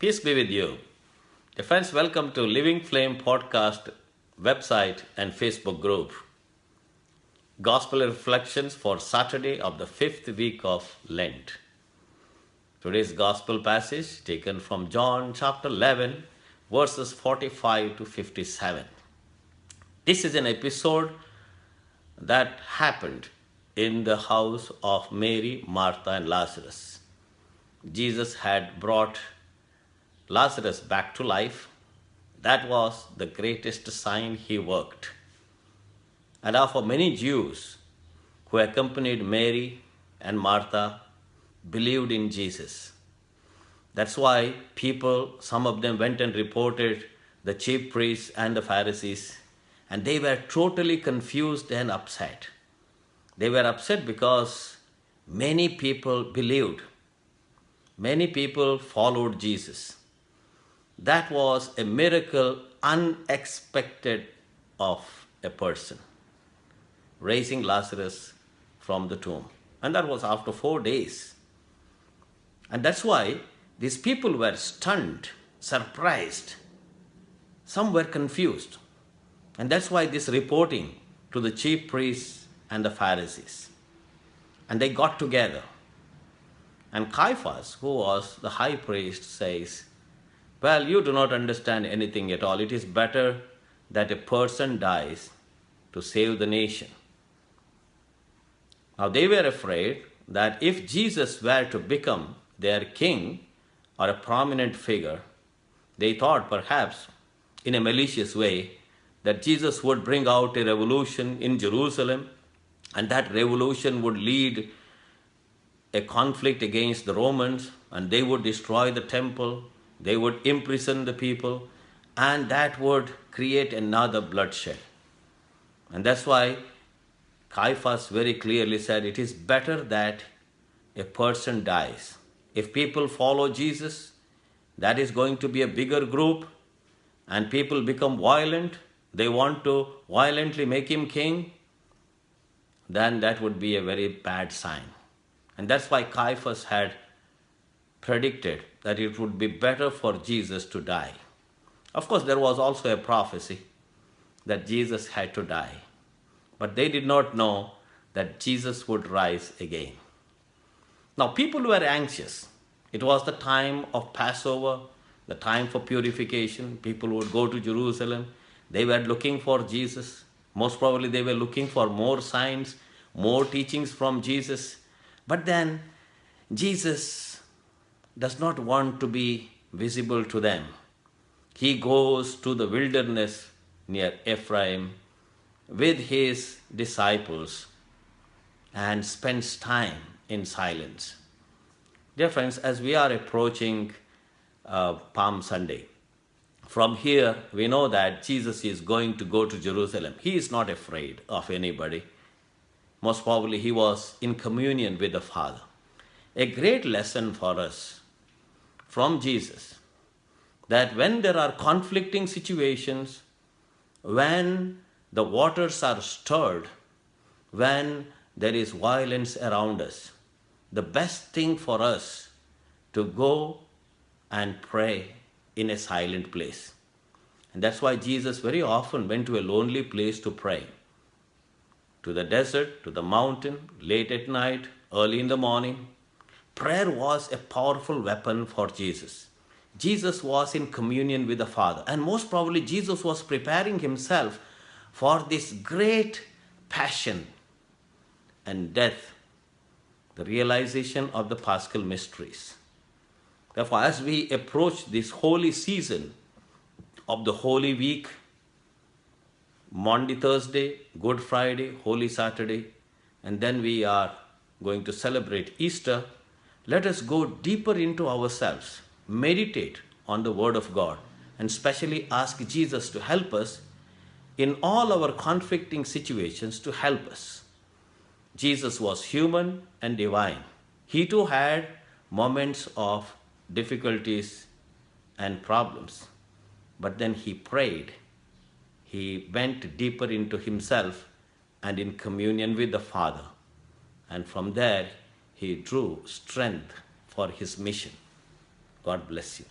Peace be with you. Dear friends, welcome to Living Flame podcast website and Facebook group. Gospel reflections for Saturday of the 5th week of Lent. Today's gospel passage taken from John chapter 11 verses 45 to 57. This is an episode that happened in the house of Mary, Martha and Lazarus. Jesus had brought Lazarus back to life. That was the greatest sign he worked. And for many Jews who accompanied Mary and Martha believed in Jesus. That's why some of them went and reported the chief priests and the Pharisees, and they were totally confused and upset. They were upset because many people believed. Many people followed Jesus. That was a miracle unexpected of a person, raising Lazarus from the tomb. And that was after 4 days. And that's why these people were stunned, surprised. Some were confused. And that's why this reporting to the chief priests and the Pharisees. And they got together. And Caiaphas, who was the high priest, says, "Well, you do not understand anything at all. It is better that a person dies to save the nation." Now they were afraid that if Jesus were to become their king or a prominent figure, they thought perhaps in a malicious way that Jesus would bring out a revolution in Jerusalem, and that revolution would lead a conflict against the Romans, and they would destroy the temple, they would imprison the people, and that would create another bloodshed. And that's why Caiaphas very clearly said it is better that a person dies. If people follow Jesus, that is going to be a bigger group, and people become violent, they want to violently make him king, then that would be a very bad sign. And that's why Caiaphas had predicted that it would be better for Jesus to die. Of course, there was also a prophecy that Jesus had to die. But they did not know that Jesus would rise again. Now, people were anxious. It was the time of Passover, the time for purification. People would go to Jerusalem. They were looking for Jesus. Most probably they were looking for more signs, more teachings from Jesus. But then Jesus does not want to be visible to them. He goes to the wilderness near Ephraim with his disciples and spends time in silence. Dear friends, as we are approaching Palm Sunday, from here we know that Jesus is going to go to Jerusalem. He is not afraid of anybody. Most probably he was in communion with the Father. A great lesson for us from Jesus, that when there are conflicting situations, when the waters are stirred, when there is violence around us, the best thing for us to go and pray in a silent place. And that's why Jesus very often went to a lonely place to pray. To the desert, to the mountain, late at night, early in the morning. Prayer was a powerful weapon for Jesus. Jesus was in communion with the Father. And most probably Jesus was preparing himself for this great passion and death, the realization of the Paschal mysteries. Therefore, as we approach this holy season of the Holy Week, Monday, Thursday, Good Friday, Holy Saturday, and then we are going to celebrate Easter, let us go deeper into ourselves, meditate on the Word of God, and especially ask Jesus to help us in all our conflicting situations, to help us. Jesus was human and divine. He too had moments of difficulties and problems, but then he prayed. He went deeper into himself and in communion with the Father. And from there, he drew strength for his mission. God bless you.